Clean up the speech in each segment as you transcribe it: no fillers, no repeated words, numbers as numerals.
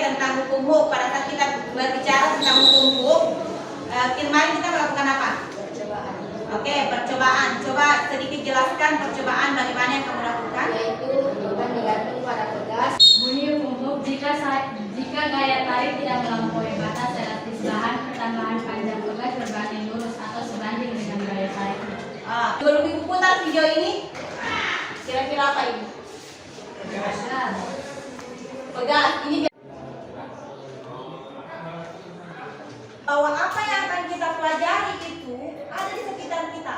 tentang hukum hook. Pada saat kita berbicara tentang hukum hook, kemarin kita melakukan apa? Percobaan. Oke, percobaan. Coba sedikit jelaskan percobaan bagaimana yang kamu lakukan. Yaitu beban digantung pada pegas. Bunyi hukum hook jika gaya tarik tidak melampaui batas elastis bahan, pertambahan panjang pegas berbanding lurus atau sebanding dengan gaya tarik. Sebelum ibu putar video ini, kira-kira apa ini? Pegas. Ini bahwa apa yang akan kita pelajari itu ada di sekitar kita.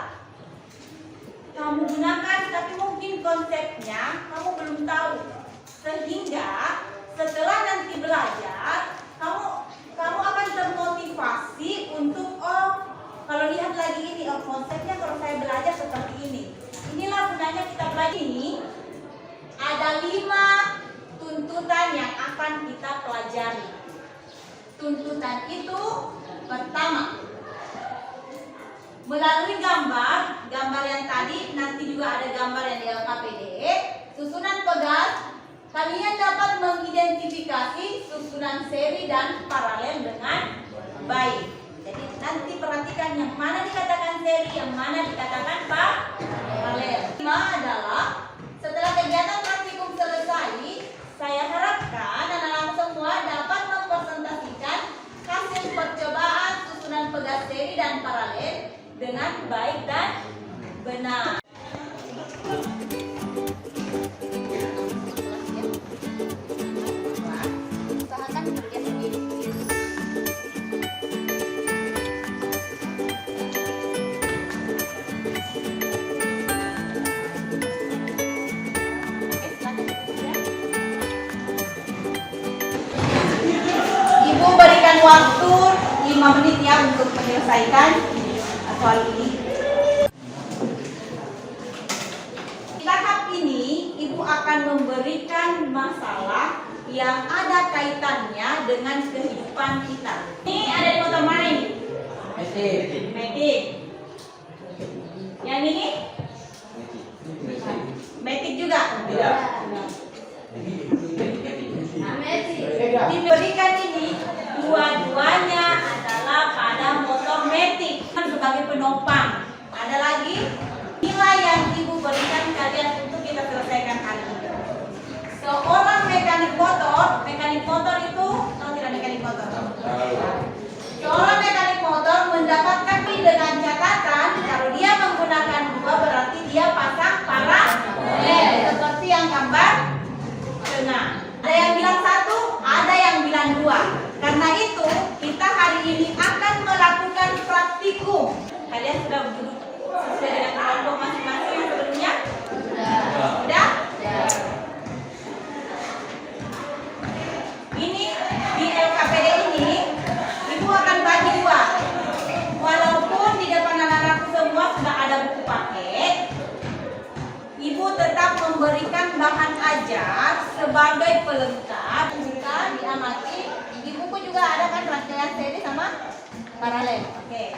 Kamu gunakan, tapi mungkin konsepnya kamu belum tahu. Sehingga setelah nanti belajar, kamu akan termotivasi untuk kalau lihat lagi ini, konsepnya kalau saya belajar seperti ini. Inilah gunanya kita belajar ini. Ada 5 tuntutan yang akan kita pelajari. Tuntutan itu pertama, melalui gambar yang tadi, nanti juga ada gambar yang di LKPD, susunan pegas, kalian dapat mengidentifikasi susunan seri dan paralel dengan baik. Jadi nanti perhatikan yang mana dikatakan seri, yang mana dikatakan paralel. Lima adalah setelah kegiatan praktikum selesai, saya harapkan anak-anak semua dapat mempresentasikan hasil percobaan susunan pegas seri dan paralel dengan baik dan benar. Ibu berikan waktu 5 menit ya untuk menyelesaikan soal ini. Di tahap ini, Ibu akan memberikan masalah yang ada kaitannya dengan kehidupan kita. Ini ada di motor mana ini? Matic. Yang ini? Matic juga? Tidak. Diberikan ini dua-duanya adalah pada motor matic sebagai penopang. Ada lagi nilai yang Ibu berikan kalian untuk kita selesaikan hari ini. Seorang mekanik motor itu tahu tidak mekanik motor? Seorang mekanik motor mendapatkan dengan catatan kalau dia menggunakan 2 berarti dia pasang paralel seperti yang gambar tengah. Ada yang bilang 1, ada yang bilang 2. Karena itu kita hari ini akan melakukan praktikum. Kalian sudah duduk sesuai dengan kelompok masing-masing yang sebelumnya? Sudah? Ini di LKPD ini Ibu akan bagi 2. Walaupun di depan anak-anakku semua sudah ada buku paket, Ibu tetap memberikan bahan ajar sebagai pelengkap. Jika diamati, di buku juga ada kan rangkaian seri sama paralel. Oke.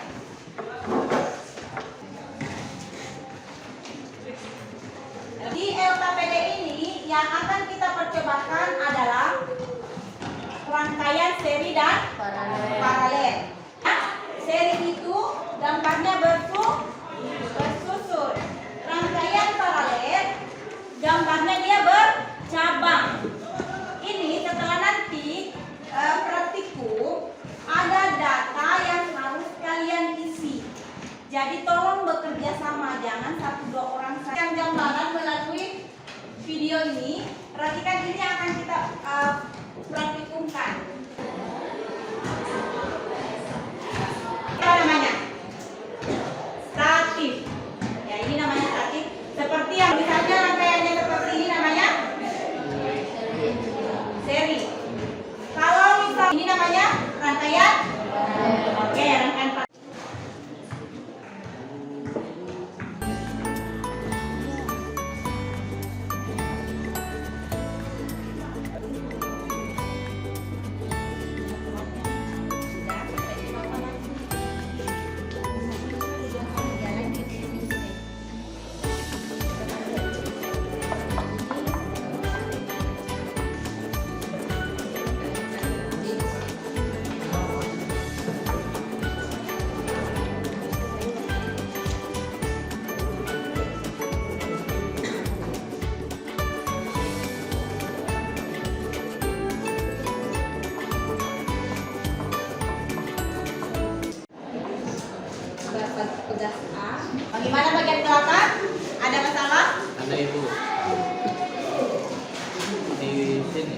Di LKPD ini yang akan kita percobakan adalah rangkaian seri dan paralel. Seri itu gambarnya bersusun. Rangkaian paralel gambarnya dia bercabang. Ini setelah nanti praktikum ada data yang harus kalian isi. Jadi tolong bekerja sama, jangan 1-2 orang saja. Yang gambaran melalui video ini, perhatikan ini akan kita praktikumkan. Apa namanya? Statif. Ya, ini namanya statif. Seperti yang misalnya rangkaiannya seperti ini namanya seri. Kalau misal ini namanya pegas A. Bagaimana bagian belakang? Ada masalah? Ada ibu di sini.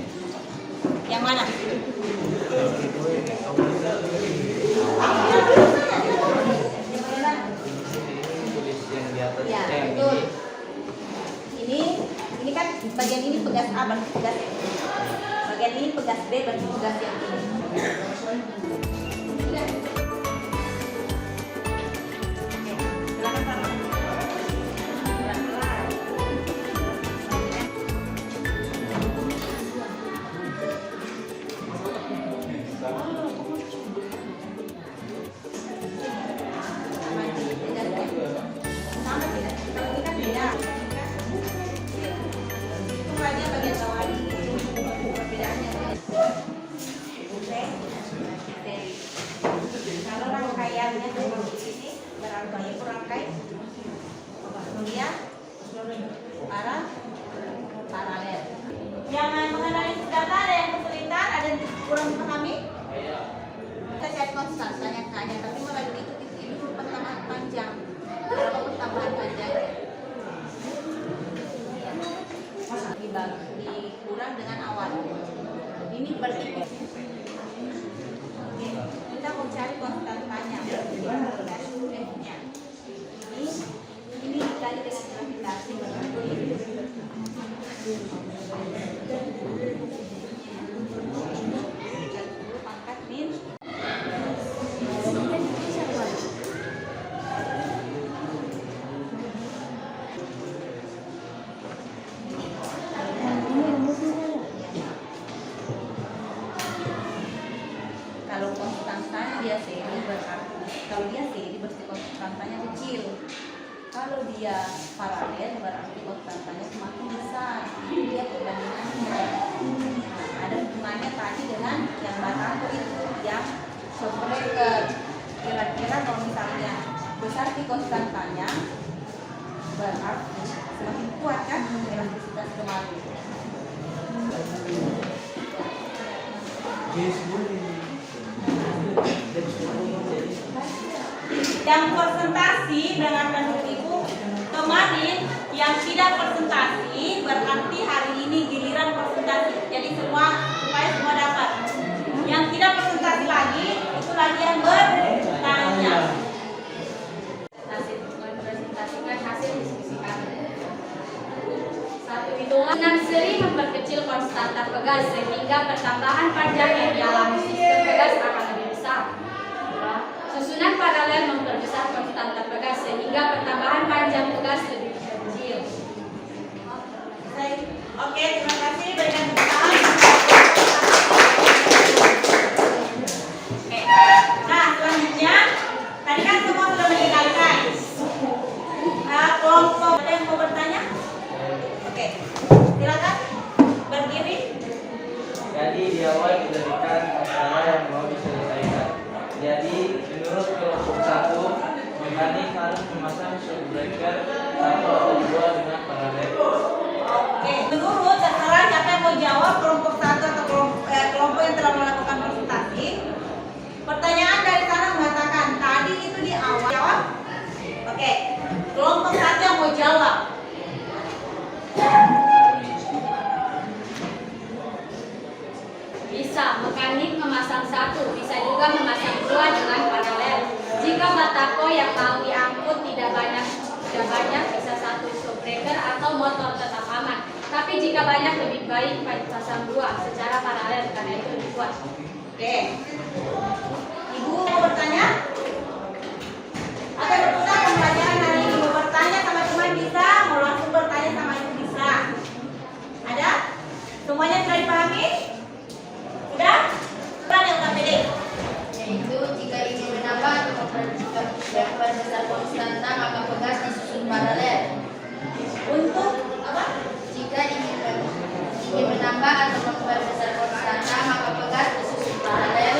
Yang mana? Tulis yang di atas Ya, yang betul. ini. Ini kan bagian ini pegas A berarti pegas yang ini. Bagian ini pegas B berarti pegas yang ini. Oke, silakan Pak. Pelan-pelan. Sama tidak? Kalau ini kan beda. Itu aja bagian bawah ini. Perbedaannya. Oke. Kalau rangkaiannya seperti ini, berangkai rangkai. Kemudian arah paralel. Jangan mengenai data ada yang kesulitan, ada yang kurang memahami. Kita cari konstantanya hanya, tapi mulai dari itu dulu pertambahan panjang. Berapa pertambahan panjangnya? Dikurang dengan awal. Ini berarti oke, kita mau cari konstantanya. Ini dikali dengan gravitasi berarti pangkat min. Kalau konstantanya dia seri berarti kalau dia seri berarti konstantanya kecil. Kalau dia paralel berarti konstantanya semakin besar. Ini dia perbandingannya. Ada hubungannya tadi dengan yang batako itu yang sofreker. Kira-kira kalau misalnya besar di konstantanya berarti semakin kuat kan elastisitas kemarin. Yang presentasi dengan Ibu kemarin yang tidak presentasi berarti hari ini giliran presentasi. Jadi supaya semua dapat. Yang tidak presentasi lagi itu lagi yang bertanya. Presentasikan hasil diskusi kami. Satu, hitungan 6 seri memperkecil konstanta pegas sehingga pertambahan panjang yang dialami sistem pegas akan lebih besar. Dua, susunan paralel memperbesar konstanta pegas sehingga pertambahan panjang pegas lebih kecil. Oke, terima kasih. Berikan tepuk tangan. Oke. Nah, selanjutnya tadi kan semua sudah meninggalkan. Kelompok ada yang mau bertanya? Oke, silakan berdiri. Jadi di awal diberikan masalah yang mau diselesaikan. Jadi menurut kelompok 1, mekanik harus memasang shockbreaker 1 atau 2 dengan paralel. Oke, menurut terserah siapa yang mau jawab, kelompok 1 atau kelompok yang telah melakukan presentasi. Pertanyaan dari sana mengatakan tadi itu di awal jawab. Oke, kelompok 1 yang mau jawab. Bisa, mekanik memasang 1, bisa juga memasang 2 dengan paralel. Jika batako yang mau diangkut tidak banyak bisa 1 shockbreaker atau motor tetap aman. Tapi jika banyak lebih baik pasang 2 secara paralel karena itu lebih kuat. Oke. Ibu mau bertanya? Ada berguna pembelajaran hari ini? Mau bertanya sama teman bisa, mau langsung bertanya sama ibu bisa. Ada? Semuanya sudah dipahami? Sudah? Bukan yang udah pede. Yaitu jika ingin menambah atau memperbesar konstanta maka pegas disusun paralel. Untuk apa? Jika ingin menambah atau memperbesar konstanta maka pegas disusun paralel.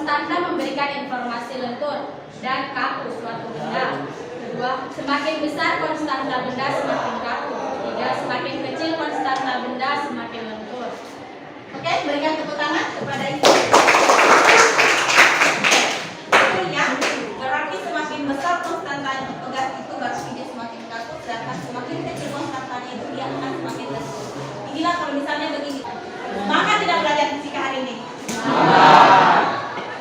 Konstanta memberikan informasi lentur dan kaku suatu benda. Kedua, semakin besar konstanta benda semakin kaku. Tiga, semakin kecil konstanta benda semakin lentur. Oke, berikan tepuk tangan kepada ibu. Betul ya? Berarti semakin besar konstanta pegas itu berarti dia semakin kaku, sedangkan semakin kecil konstantanya itu dia akan semakin lentur. Inilah kalau misalnya begini. Maka tidak belajar fisika hari ini.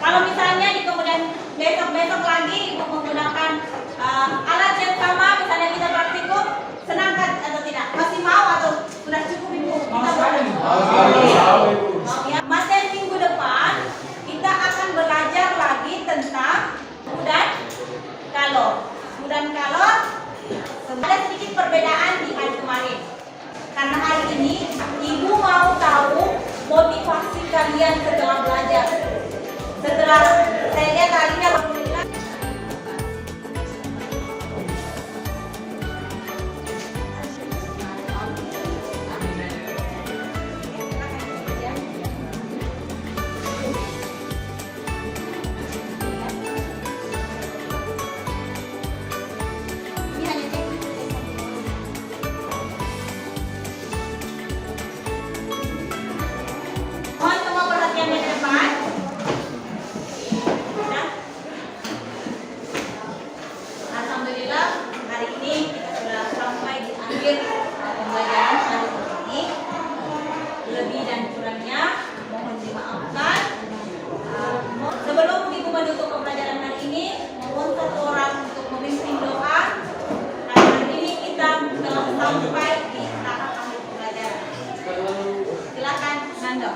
Kalau misalnya di kemudian besok lagi ibu menggunakan alat yang sama, misalnya kita praktikum, senang kan atau tidak? Masih mau atau sudah cukup ibu? Mau ya. Materi minggu depan kita akan belajar lagi tentang suhu dan kalor. Suhu dan kalor ada sedikit perbedaan di hari kemarin. Karena hari ini ibu mau tahu motivasi kalian setelah belajar. Setelah saya lihat hari ini alhamdulillah. Ini hanya teknik. Mohon semua perhatian di depan. Nah, alhamdulillah hari ini kita sudah sampai di akhir pembelajaran hari ini. Lebih dan kurangnya mohon dimaafkan. Sebelum ibu menutup pembelajaran hari ini, mohon satu orang untuk memimpin doa. Karena hari ini kita telah sampai di tahap akhir pembelajaran. Silakan Nando.